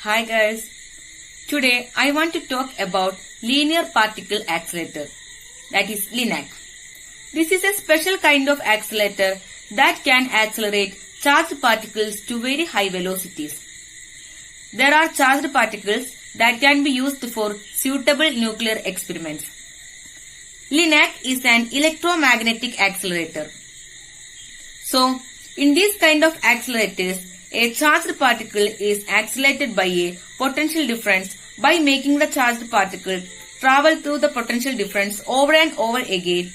Hi guys, today I want to talk about linear particle accelerator, that is LINAC. This is a special kind of accelerator that can accelerate charged particles to very high velocities. There are charged particles that can be used for suitable nuclear experiments. LINAC is an electromagnetic accelerator. So, in this kind of accelerators, a charged particle is accelerated by a potential difference by making the charged particle travel through the potential difference over and over again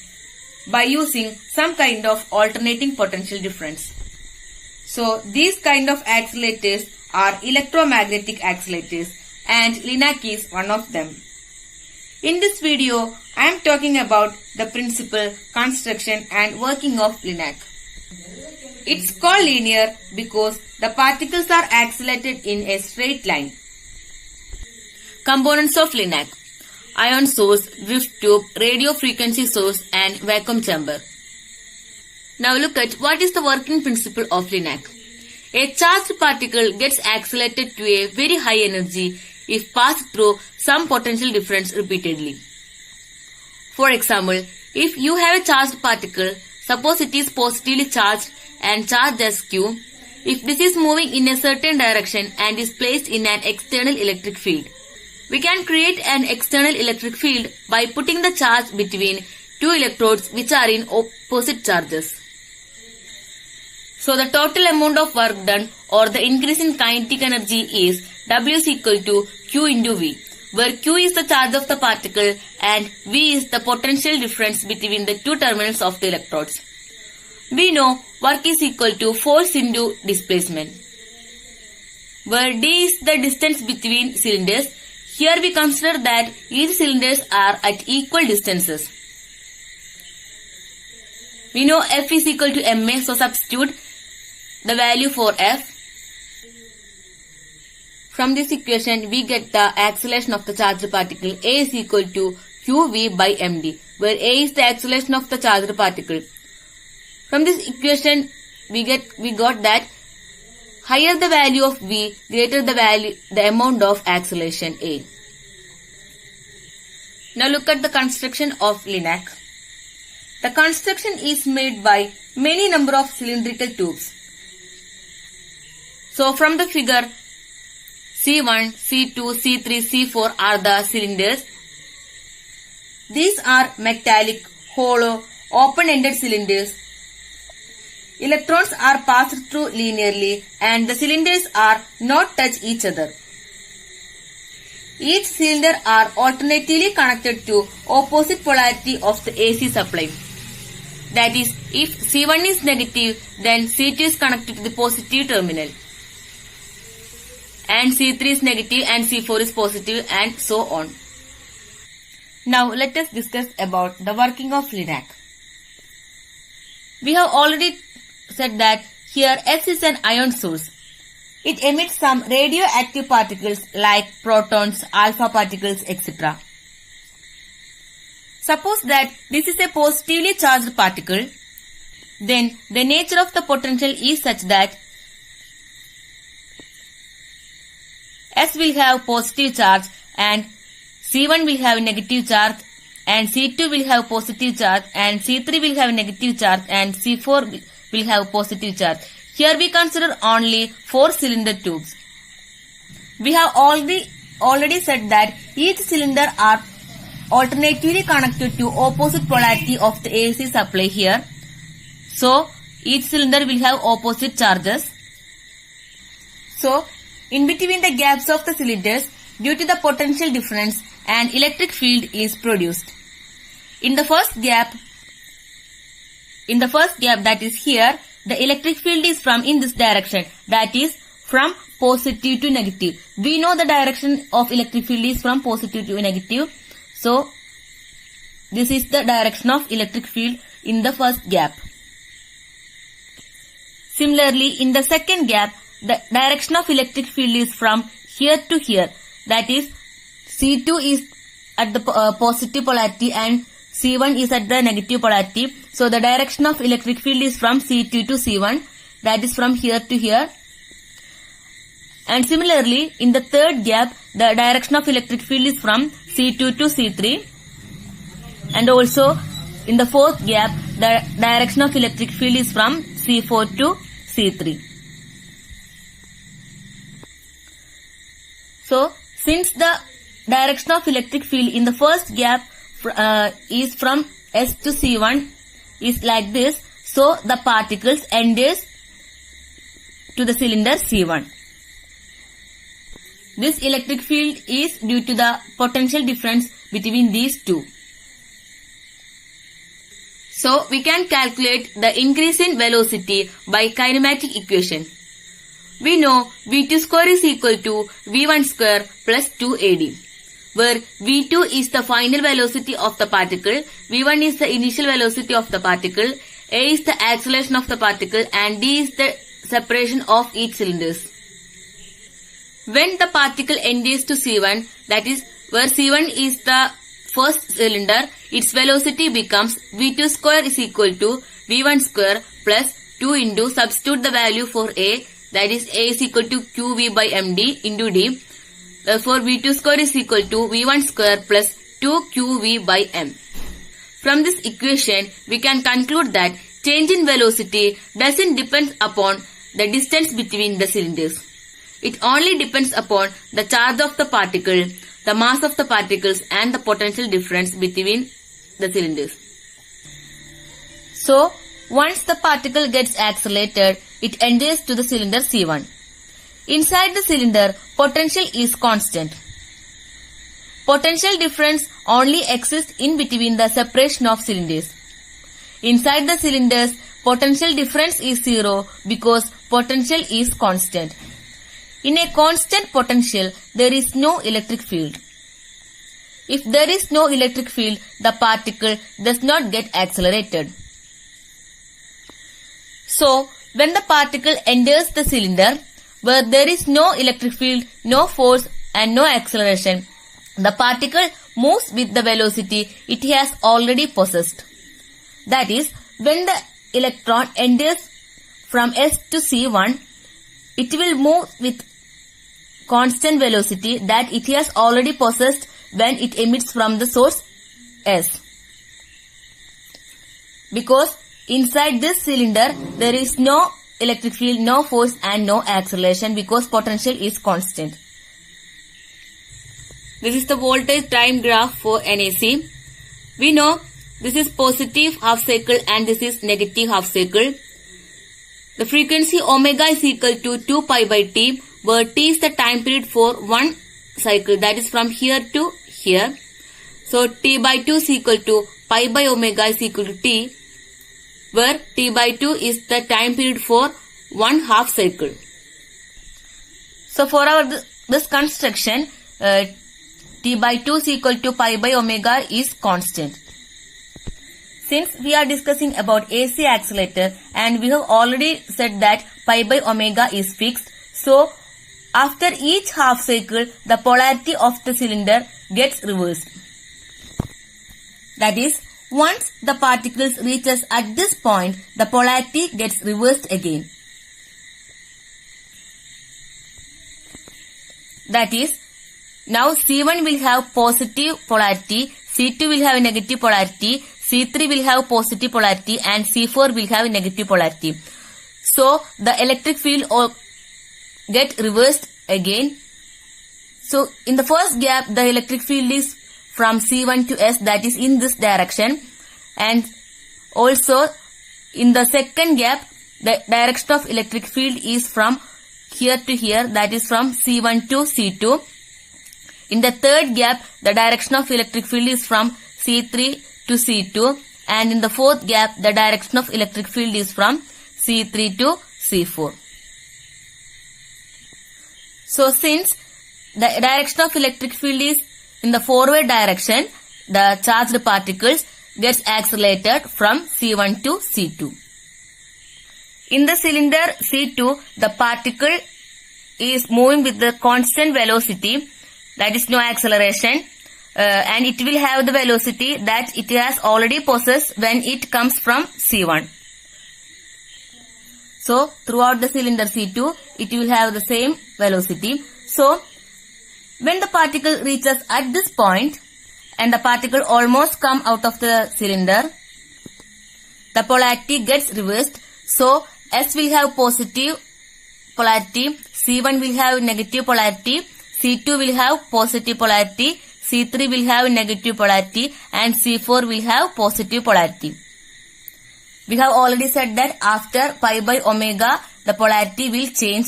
by using some kind of alternating potential difference. So, these kind of accelerators are electromagnetic accelerators and LINAC is one of them. In this video, I am talking about the principle, construction and working of LINAC. It's called linear because the particles are accelerated in a straight line. Components of LINAC: ion source, drift tube, radio frequency source and vacuum chamber. Now look at what is the working principle of LINAC. A charged particle gets accelerated to a very high energy if passed through some potential difference repeatedly. For example, if you have a charged particle, suppose it is positively charged and charged as Q, if this is moving in a certain direction and is placed in an external electric field. We can create an external electric field by putting the charge between two electrodes which are in opposite charges. So the total amount of work done or the increase in kinetic energy is W is equal to Q into V, where Q is the charge of the particle and V is the potential difference between the two terminals of the electrodes. We know work is equal to force into displacement, where d is the distance between cylinders. Here we consider that each cylinders are at equal distances. We know F is equal to ma, so substitute the value for F. From this equation we get the acceleration of the charged particle. A is equal to qv by md, where A is the acceleration of the charged particle. From this equation we got that higher the value of V, greater the amount of acceleration A. Now look at the construction of LINAC. The construction is made by many number of cylindrical tubes. So from the figure, C1, C2, C3, C4 are the cylinders. These are metallic, hollow, open-ended cylinders. Electrons are passed through linearly and the cylinders are not touch each other. Each cylinder are alternatively connected to opposite polarity of the AC supply. That is, if C1 is negative, then C2 is connected to the positive terminal. And C3 is negative and C4 is positive and so on. Now let us discuss about the working of LINAC. We have already said that here S is an ion source. It emits some radioactive particles like protons, alpha particles, etc. Suppose that this is a positively charged particle, then the nature of the potential is such that S will have positive charge and C1 will have negative charge and C2 will have positive charge and C3 will have negative charge and C4 will have positive charge. Here we consider only 4 cylinder tubes. We have already said that each cylinder are alternatively connected to opposite polarity of the AC supply here. So each cylinder will have opposite charges. So in between the gaps of the cylinders, due to the potential difference, an electric field is produced. In the first gap that is here, the electric field is from in this direction, that is from positive to negative. We know the direction of electric field is from positive to negative. So this is the direction of electric field in the first gap. Similarly, in the second gap, the direction of electric field is from here to here. That is, C2 is at the positive polarity and C1 is at the negative polarity. So the direction of electric field is from C2 to C1. That is from here to here. And similarly, in the third gap, the direction of electric field is from C2 to C3. And also, in the fourth gap, the direction of electric field is from C4 to C3. So, since the direction of electric field in the first gap is from S to C1 is like this, so the particles enters to the cylinder C1. This electric field is due to the potential difference between these two. So, we can calculate the increase in velocity by kinematic equation. We know V2 square is equal to V1 square plus 2AD, where V2 is the final velocity of the particle, V1 is the initial velocity of the particle, A is the acceleration of the particle, and D is the separation of each cylinders. When the particle enters to C1, that is where C1 is the first cylinder, its velocity becomes V2 square is equal to V1 square plus 2 into substitute the value for A, that is A is equal to QV by MD into D. Therefore, V2 square is equal to V1 square plus 2QV by M. From this equation, we can conclude that change in velocity doesn't depend upon the distance between the cylinders. It only depends upon the charge of the particle, the mass of the particles, and the potential difference between the cylinders. So, once the particle gets accelerated, it enters to the cylinder C1. Inside the cylinder, potential is constant. Potential difference only exists in between the separation of cylinders. Inside the cylinders, potential difference is zero because potential is constant. In a constant potential, there is no electric field. If there is no electric field, the particle does not get accelerated. So, when the particle enters the cylinder, where there is no electric field, no force and no acceleration, the particle moves with the velocity it has already possessed. That is, when the electron enters from S to C1, it will move with constant velocity that it has already possessed when it emits from the source S. Because inside this cylinder, there is no electric field, no force and no acceleration because potential is constant. This is the voltage time graph for NAC. We know this is positive half cycle and this is negative half cycle. The frequency omega is equal to 2 pi by T, where T is the time period for one cycle, that is from here to here. So T by 2 is equal to pi by omega is equal to T, where T by 2 is the time period for one half cycle. So for this construction, T by 2 is equal to pi by omega is constant. Since we are discussing about AC accelerator and we have already said that pi by omega is fixed, so after each half cycle, the polarity of the cylinder gets reversed. That is, once the particles reaches at this point, the polarity gets reversed again. That is, now C1 will have positive polarity, C2 will have negative polarity, C3 will have positive polarity and C4 will have negative polarity. So, the electric field get reversed again. So, in the first gap, the electric field is from C1 to S, that is in this direction. And also, in the second gap, the direction of electric field is from here to here, that is from C1 to C2. In the third gap, the direction of electric field is from C3 to C2. And in the fourth gap, the direction of electric field is from C3 to C4. So, since the direction of electric field is in the forward direction, the charged particles gets accelerated from C1 to C2. In the cylinder C2, the particle is moving with the constant velocity, that is no acceleration, and it will have the velocity that it has already possessed when it comes from C1. So throughout the cylinder C2, it will have the same velocity. So when the particle reaches at this point and the particle almost come out of the cylinder, the polarity gets reversed. So S will have positive polarity, C1 will have negative polarity, C2 will have positive polarity, C3 will have negative polarity, and C4 will have positive polarity. We have already said that after pi by omega, the polarity will change.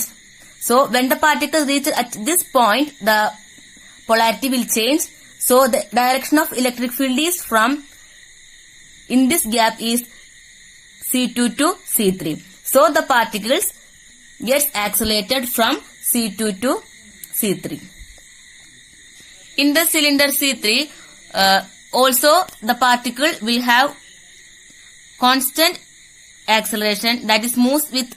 So when the particle reaches at this point, the polarity will change. So the direction of electric field is from, in this gap is C2 to C3. So the particles gets accelerated from C2 to C3. In the cylinder C3, also the particle will have constant acceleration, that is moves with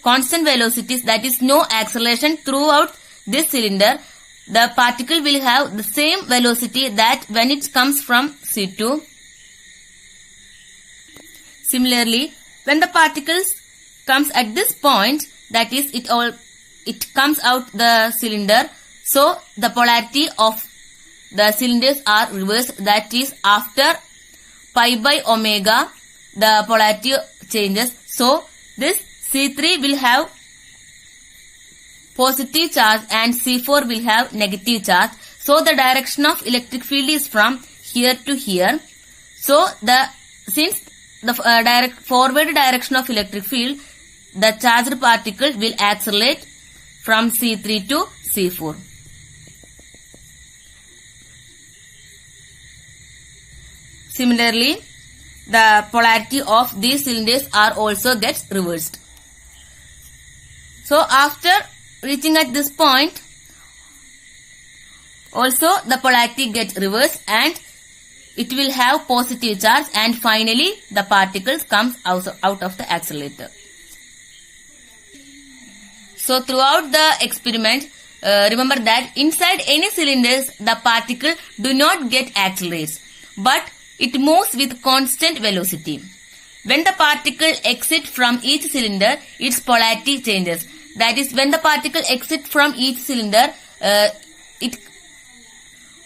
constant velocities, that is no acceleration throughout this cylinder. The particle will have the same velocity that when it comes from C2. Similarly, when the particles comes at this point, that is it comes out the cylinder, so the polarity of the cylinders are reversed, that is after pi by omega the polarity changes. So this C3 will have positive charge and C4 will have negative charge. So the direction of electric field is from here to here. So since the forward direction of electric field, the charged particle will accelerate from C3 to C4. Similarly, the polarity of these cylinders are also gets reversed. So after reaching at this point, also the polarity gets reversed and it will have positive charge, and finally the particles comes out of the accelerator. So throughout the experiment, remember that inside any cylinders the particle do not get accelerates, but it moves with constant velocity. When the particle exits from each cylinder, its polarity changes. That is, when the particle exits from each cylinder,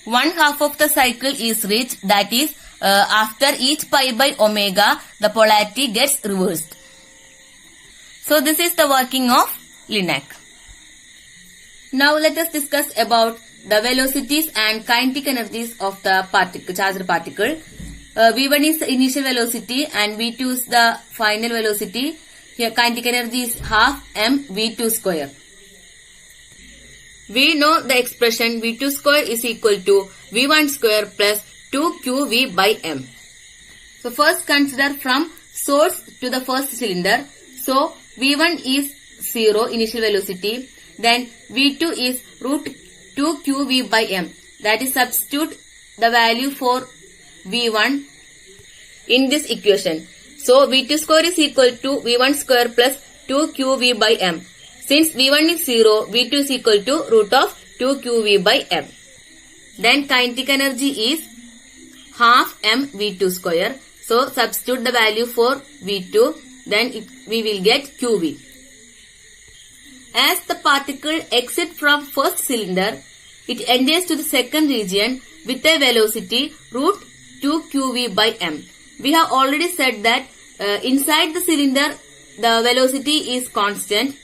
one half of the cycle is reached. That is, after each pi by omega, the polarity gets reversed. So this is the working of LINAC. Now let us discuss about the velocities and kinetic energies of the charged particle. V1 is the initial velocity and V2 is the final velocity. Here kinetic energy is half mv2 square. We know the expression V2 square is equal to V1 square plus 2qv by m. So first consider from source to the first cylinder. So V1 is 0 initial velocity. Then V2 is root 2qv by m. That is, substitute the value for V1 in this equation. So V2 square is equal to V1 square plus 2qv by m. Since V1 is 0, V2 is equal to root of 2qv by m. Then kinetic energy is half mv2 square. So substitute the value for V2. Then we will get qv. As the particle exits from first cylinder, it enters to the second region with a velocity root 2qv by m. We have already said that inside the cylinder the velocity is constant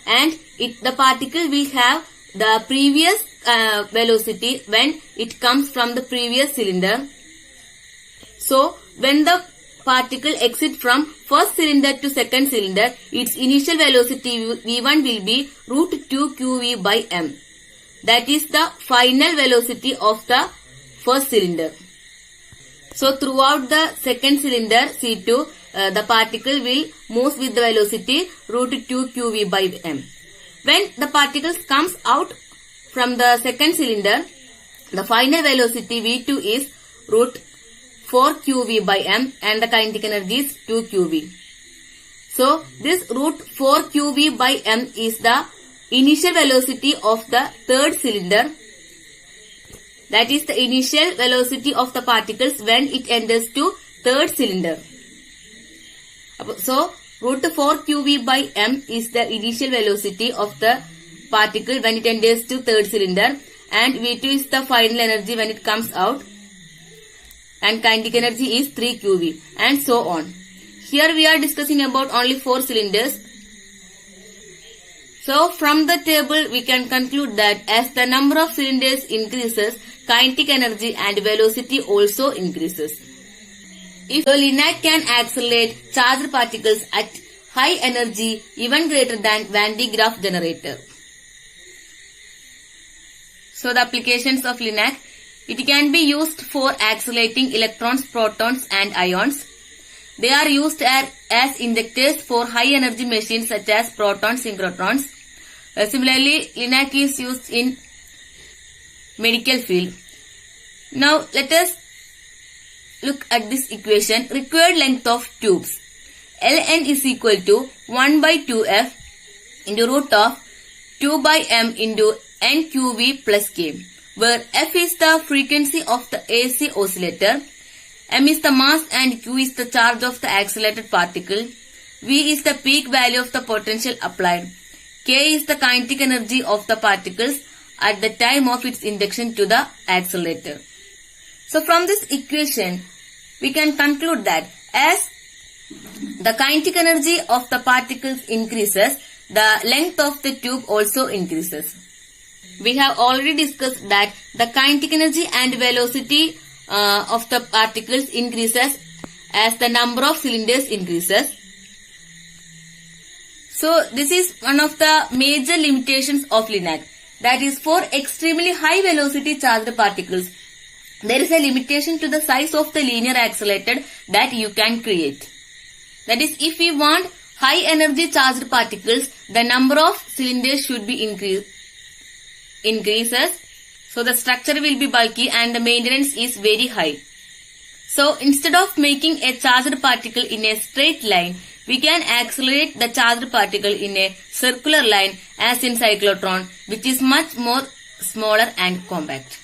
and the particle will have the previous velocity when it comes from the previous cylinder. So when the particle exits from first cylinder to second cylinder, its initial velocity V1 will be root 2qv by m. That is the final velocity of the first cylinder. So throughout the second cylinder C2, the particle will move with the velocity root 2qv by m. When the particles comes out from the second cylinder, the final velocity V2 is root 4qv by m and the kinetic energy is 2qv. So this root 4qv by m is the initial velocity of the third cylinder. That is the initial velocity of the particles when it enters to third cylinder. So Root 4 qv by m is the initial velocity of the particle when it enters to third cylinder, and v2 is the final energy when it comes out, and kinetic energy is 3 qv, and so on. Here we are discussing about only 4 cylinders. So from the table we can conclude that as the number of cylinders increases, kinetic energy and velocity also increases. If the LINAC can accelerate charged particles at high energy even greater than Van de Graaff generator. So the applications of LINAC, it can be used for accelerating electrons, protons and ions. They are used as injectors for high energy machines such as protons, synchrotrons. Similarly, LINAC is used in medical field. Now let us look at this equation. Required length of tubes. Ln is equal to 1 by 2f into root of 2 by m into nqv plus k, where f is the frequency of the AC oscillator, m is the mass and q is the charge of the accelerated particle, v is the peak value of the potential applied, k is the kinetic energy of the particles at the time of its injection to the accelerator. So from this equation, we can conclude that as the kinetic energy of the particles increases, the length of the tube also increases. We have already discussed that the kinetic energy and velocity of the particles increases as the number of cylinders increases. So this is one of the major limitations of LINAC. That is, for extremely high velocity charged particles, there is a limitation to the size of the linear accelerator that you can create. That is, if we want high energy charged particles, the number of cylinders should be increases. So the structure will be bulky and the maintenance is very high. So instead of making a charged particle in a straight line, we can accelerate the charged particle in a circular line as in cyclotron, which is much more smaller and compact.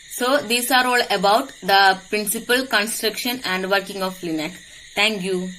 So these are all about the principle, construction and working of LINAC. Thank you.